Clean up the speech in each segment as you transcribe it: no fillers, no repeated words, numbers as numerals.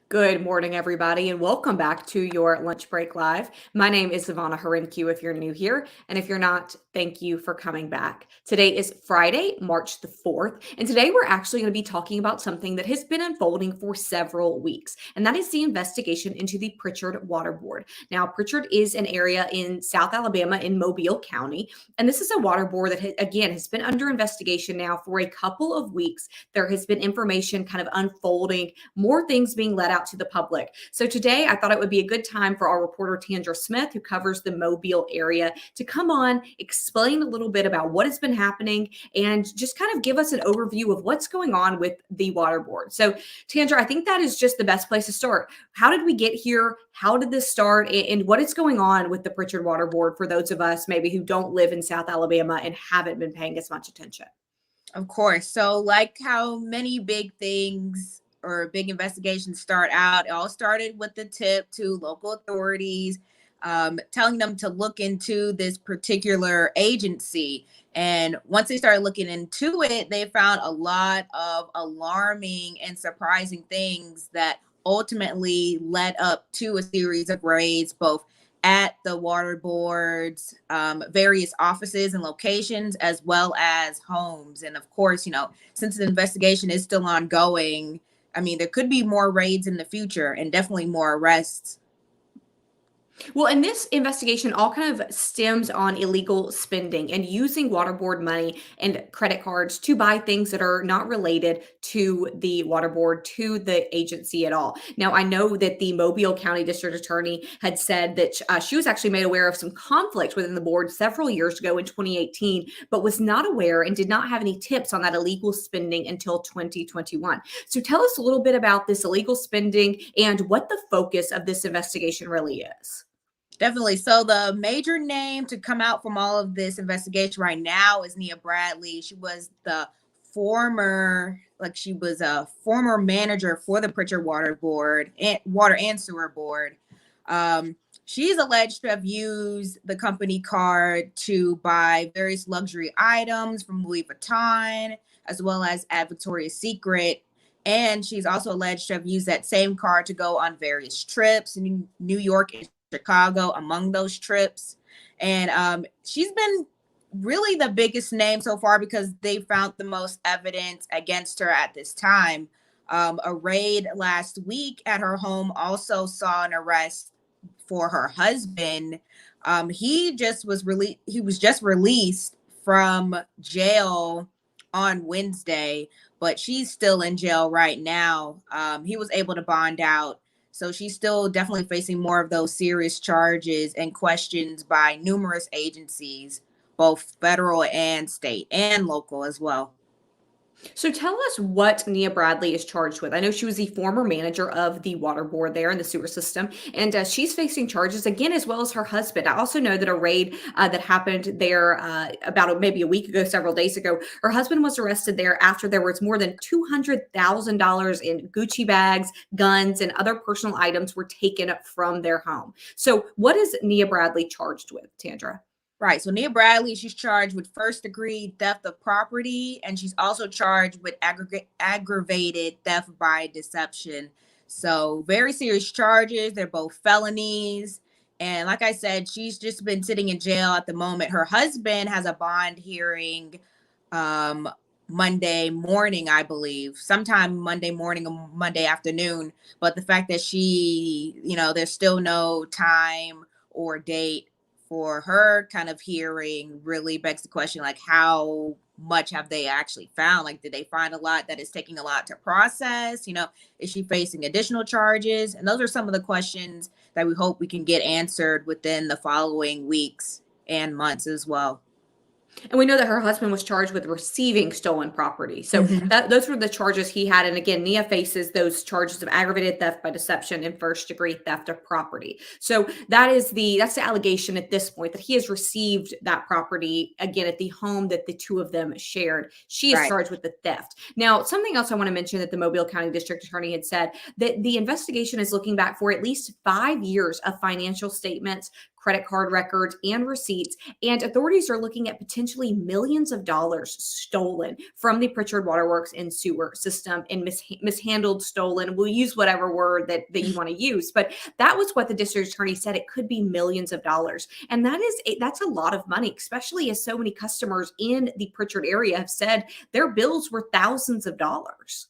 Good morning, everybody, and welcome back to your Lunch Break Live. My name is Ivana Harinque if you're new here, and if you're not, thank you for coming back. Today is Friday, March the 4th, and today we're actually going to be talking about something that has been unfolding for several weeks, and that is the investigation into the Prichard Water Board. Now, Prichard is an area in South Alabama in Mobile County, and this is a water board that, again, has been under investigation now for a couple of weeks. There has been information kind of unfolding, more things being let out to the public. So today I thought it would be a good time for our reporter Tandra Smith, who covers the Mobile area, to come on, explain a little bit about what has been happening, and just kind of give us an overview of what's going on with the water board. So Tandra, I think that is just the best place to start. How did we get here? How did this start? And what is going on with the Pritchard Water Board for those of us maybe who don't live in South Alabama and haven't been paying as much attention? Of course. So like how many big things or big investigations start out, it all started with the tip to local authorities, telling them to look into this particular agency. And once they started looking into it, they found a lot of alarming and surprising things that ultimately led up to a series of raids, both at the water boards, various offices and locations, as well as homes. And of course, since the investigation is still ongoing, I mean, there could be more raids in the future and definitely more arrests. Well, and this investigation all kind of stems on illegal spending and using water board money and credit cards to buy things that are not related to the water board, to the agency at all. Now, I know that the Mobile County District Attorney had said that she was actually made aware of some conflict within the board several years ago in 2018, but was not aware and did not have any tips on that illegal spending until 2021. So tell us a little bit about this illegal spending and what the focus of this investigation really is. Definitely. So the major name to come out from all of this investigation right now is Nia Bradley. She was a former manager for the Pritchard Water Board and Water and Sewer Board. She's alleged to have used the company card to buy various luxury items from Louis Vuitton, as well as at Victoria's Secret. And she's also alleged to have used that same card to go on various trips in New York and Chicago among those trips. And she's been really the biggest name so far because they found the most evidence against her at this time. A raid last week at her home also saw an arrest for her husband. He was just released from jail on Wednesday, but she's still in jail right now. He was able to bond out. So she's still definitely facing more of those serious charges and questions by numerous agencies, both federal and state and local as well. So tell us what Nia Bradley is charged with. I know she was the former manager of the water board there in the sewer system, and she's facing charges again, as well as her husband. I also know that a raid that happened there about maybe a week ago, several days ago, her husband was arrested there after there was more than $200,000 in Gucci bags, guns, and other personal items were taken from their home. So what is Nia Bradley charged with, Tandra? Right. So Nia Bradley, she's charged with first-degree theft of property, and she's also charged with aggravated theft by deception. So very serious charges. They're both felonies. And like I said, she's just been sitting in jail at the moment. Her husband has a bond hearing Monday morning, I believe, sometime Monday morning or Monday afternoon. But the fact that there's still no time or date for her kind of hearing really begs the question, like, how much have they actually found? Like, did they find a lot that is taking a lot to process? Is she facing additional charges? And those are some of the questions that we hope we can get answered within the following weeks and months as well. And we know that her husband was charged with receiving stolen property. So those were the charges he had. And again, Nia faces those charges of aggravated theft by deception and first-degree theft of property. So that's the allegation at this point, that he has received that property, again, at the home that the two of them shared. She is charged with the theft. Now, something else I want to mention that the Mobile County District Attorney had said, that the investigation is looking back for at least 5 years of financial statements, credit card records, and receipts. And authorities are looking at potentially millions of dollars stolen from the Pritchard Waterworks and sewer system and mishandled, stolen. We'll use whatever word that you want to use. But that was what the district attorney said. It could be millions of dollars. And that's a lot of money, especially as so many customers in the Pritchard area have said their bills were thousands of dollars.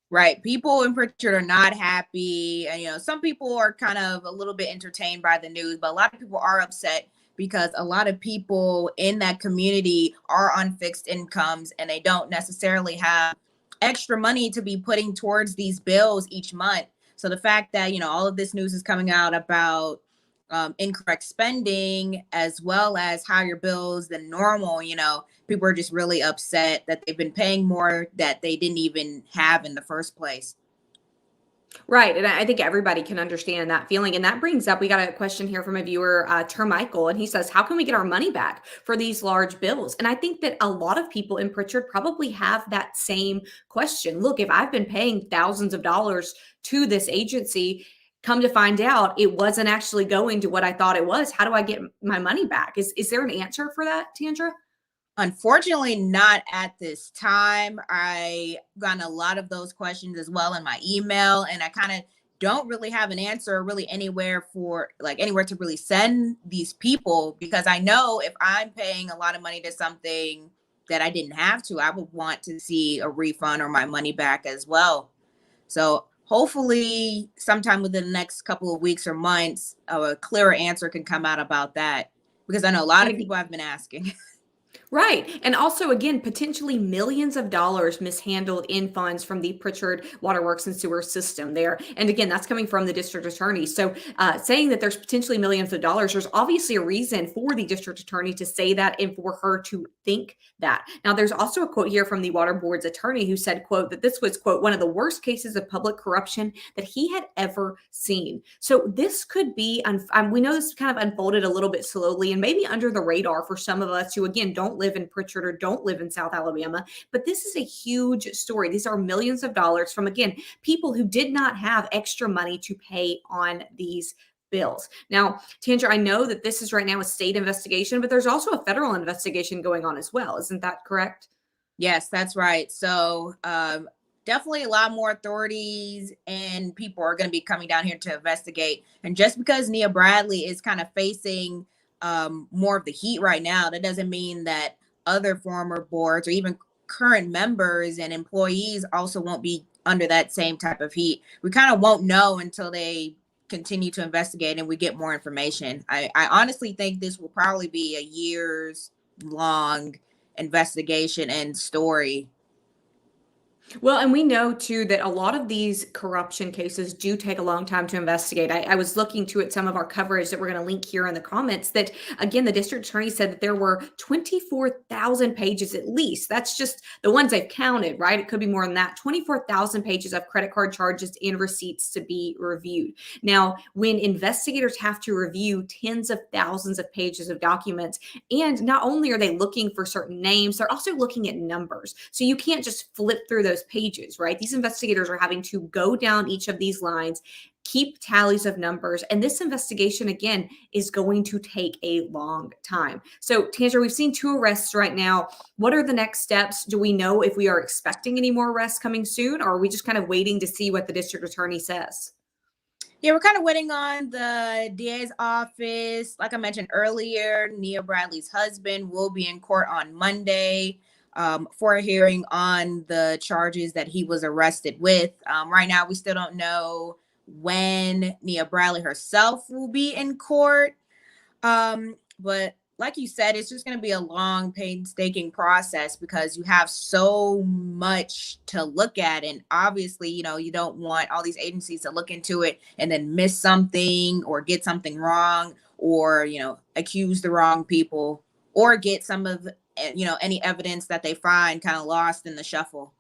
Right. People in Pritchard are not happy. And, some people are kind of a little bit entertained by the news, but a lot of people are upset because a lot of people in that community are on fixed incomes and they don't necessarily have extra money to be putting towards these bills each month. So the fact that, all of this news is coming out about incorrect spending as well as higher bills than normal, people are just really upset that they've been paying more that they didn't even have in the first place. Right. And I think everybody can understand that feeling. And that brings up, we got a question here from a viewer, Termichael, and he says, how can we get our money back for these large bills? And I think that a lot of people in Pritchard probably have that same question. Look, if I've been paying thousands of dollars to this agency, come to find out it wasn't actually going to what I thought it was. How do I get my money back? Is there an answer for that, Tandra? Unfortunately, not at this time. I got a lot of those questions as well in my email, and I kind of don't really have an answer really anywhere to really send these people, because I know if I'm paying a lot of money to something that I didn't have to, I would want to see a refund or my money back as well. So hopefully sometime within the next couple of weeks or months, a clearer answer can come out about that, because I know a lot of people have been asking. Right. And also, again, potentially millions of dollars mishandled in funds from the Pritchard Waterworks and sewer system there. And again, that's coming from the district attorney. So saying that there's potentially millions of dollars, there's obviously a reason for the district attorney to say that and for her to think that. Now, there's also a quote here from the water board's attorney who said, quote, that this was, quote, one of the worst cases of public corruption that he had ever seen. So this could be, we know this kind of unfolded a little bit slowly and maybe under the radar for some of us who, again, don't live in Pritchard or don't live in South Alabama, but this is a huge story. These are millions of dollars from, again, people who did not have extra money to pay on these bills. Now, Tandra, I know that this is right now a state investigation, but there's also a federal investigation going on as well. Isn't that correct? Yes, that's right. So definitely a lot more authorities and people are going to be coming down here to investigate. And just because Nia Bradley is kind of facing more of the heat right now, that doesn't mean that other former boards or even current members and employees also won't be under that same type of heat. We kind of won't know until they continue to investigate and we get more information. I honestly think this will probably be a years long investigation and story. Well, and we know too that a lot of these corruption cases do take a long time to investigate. I was looking to at some of our coverage that we're going to link here in the comments that, again, the district attorney said that there were 24,000 pages at least. That's just the ones they've counted, right? It could be more than that. 24,000 pages of credit card charges and receipts to be reviewed. Now, when investigators have to review tens of thousands of pages of documents, and not only are they looking for certain names, they're also looking at numbers. So you can't just flip through those pages, right? These investigators are having to go down each of these lines, keep tallies of numbers. And this investigation, again, is going to take a long time. So, Tandra, we've seen 2 arrests right now. What are the next steps? Do we know if we are expecting any more arrests coming soon, or are we just kind of waiting to see what the district attorney says? Yeah, we're kind of waiting on the DA's office. Like I mentioned earlier, Nia Bradley's husband will be in court on Monday for a hearing on the charges that he was arrested with. Right now, we still don't know when Nia Bradley herself will be in court. But like you said, it's just going to be a long, painstaking process because you have so much to look at. And obviously, you don't want all these agencies to look into it and then miss something or get something wrong or, accuse the wrong people or get some of any evidence that they find kind of lost in the shuffle.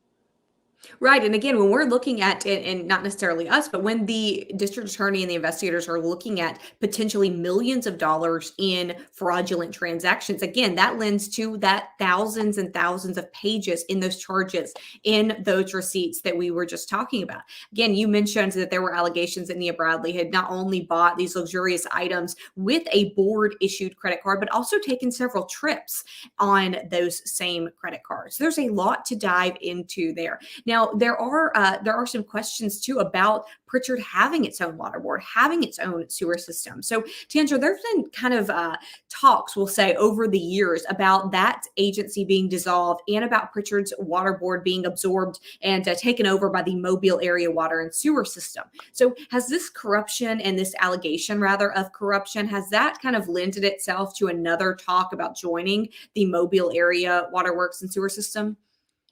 Right. And again, when we're looking at it, and not necessarily us, but when the district attorney and the investigators are looking at potentially millions of dollars in fraudulent transactions, again, that lends to that thousands and thousands of pages in those charges, in those receipts that we were just talking about. Again, you mentioned that there were allegations that Nia Bradley had not only bought these luxurious items with a board issued credit card, but also taken several trips on those same credit cards. There's a lot to dive into there. Now, there are some questions too about Pritchard having its own water board, having its own sewer system. So, Tandra, there's been kind of talks, we'll say, over the years about that agency being dissolved and about Pritchard's water board being absorbed and taken over by the Mobile area water and sewer system. So, has this corruption and this allegation, rather, of corruption, has that kind of lended itself to another talk about joining the Mobile area waterworks and sewer system?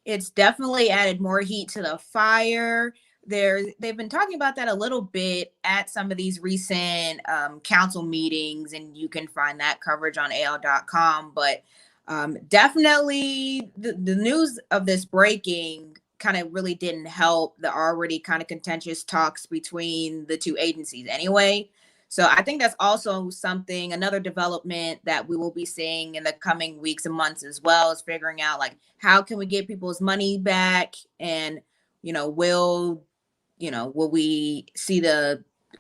It's definitely added more heat to the fire. They've been talking about that a little bit at some of these recent council meetings, and you can find that coverage on AL.com. But definitely the news of this breaking kind of really didn't help the already kind of contentious talks between the two agencies anyway. So I think that's also another development that we will be seeing in the coming weeks and months as well, is figuring out like how can we get people's money back, and will we see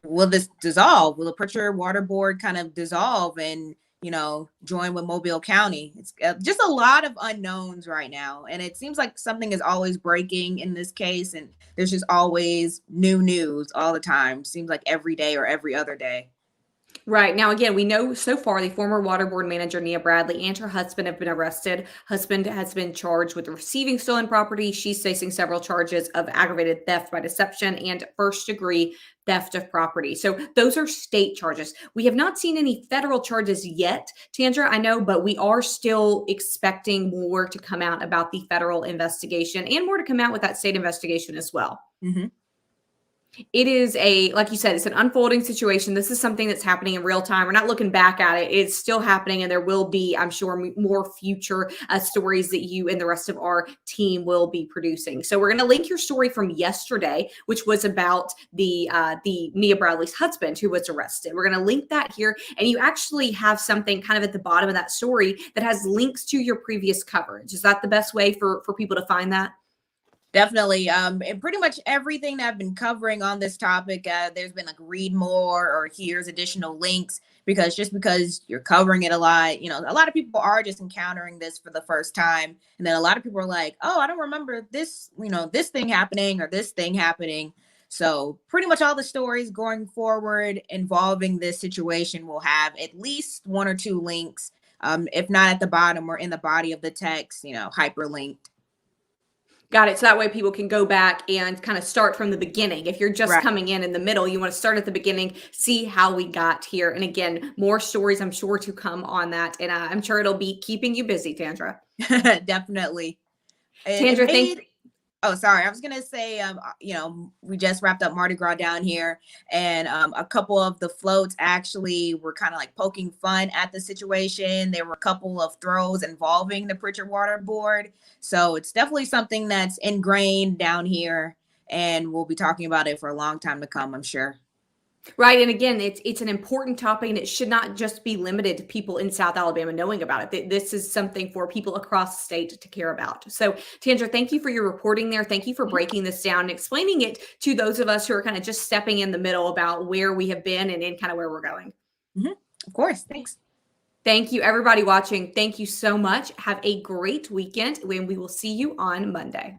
will this dissolve? Will the Pritchard Water Board kind of dissolve and join with Mobile County? It's just a lot of unknowns right now, and it seems like something is always breaking in this case, and there's just always new news all the time. Seems like every day or every other day. Right. Now, again, we know so far the former water board manager, Nia Bradley, and her husband have been arrested. Husband has been charged with receiving stolen property. She's facing several charges of aggravated theft by deception and first-degree theft of property. So those are state charges. We have not seen any federal charges yet, Tandra, I know, but we are still expecting more to come out about the federal investigation and more to come out with that state investigation as well. Mm-hmm. It is like you said, it's an unfolding situation. This is something that's happening in real time. We're not looking back at it. It's still happening, and there will be, I'm sure, more future stories that you and the rest of our team will be producing. So we're going to link your story from yesterday, which was about the Nia Bradley's husband who was arrested. We're going to link that here, and you actually have something kind of at the bottom of that story that has links to your previous coverage. Is that the best way for people to find that? Definitely. And pretty much everything that I've been covering on this topic, there's been like read more or here's additional links, because you're covering it a lot, a lot of people are just encountering this for the first time. And then a lot of people are like, oh, I don't remember this, this thing happening or this thing happening. So pretty much all the stories going forward involving this situation will have at least one or two links, if not at the bottom or in the body of the text, hyperlinked. Got it. So that way people can go back and kind of start from the beginning. If you're just Right. coming in the middle, you want to start at the beginning, see how we got here. And again, more stories, I'm sure, to come on that. And I'm sure it'll be keeping you busy, Tandra. Definitely. Tandra, thank you. Oh, sorry. I was going to say, we just wrapped up Mardi Gras down here, and a couple of the floats actually were kind of like poking fun at the situation. There were a couple of throws involving the Pritchard Water Board. So it's definitely something that's ingrained down here, and we'll be talking about it for a long time to come, I'm sure. Right. And again, it's an important topic, and it should not just be limited to people in South Alabama knowing about it. This is something for people across the state to care about. So, Tandra, thank you for your reporting there. Thank you for breaking this down and explaining it to those of us who are kind of just stepping in the middle about where we have been and in kind of where we're going. Mm-hmm. Of course. Thanks. Thank you, everybody watching. Thank you so much. Have a great weekend, and we will see you on Monday.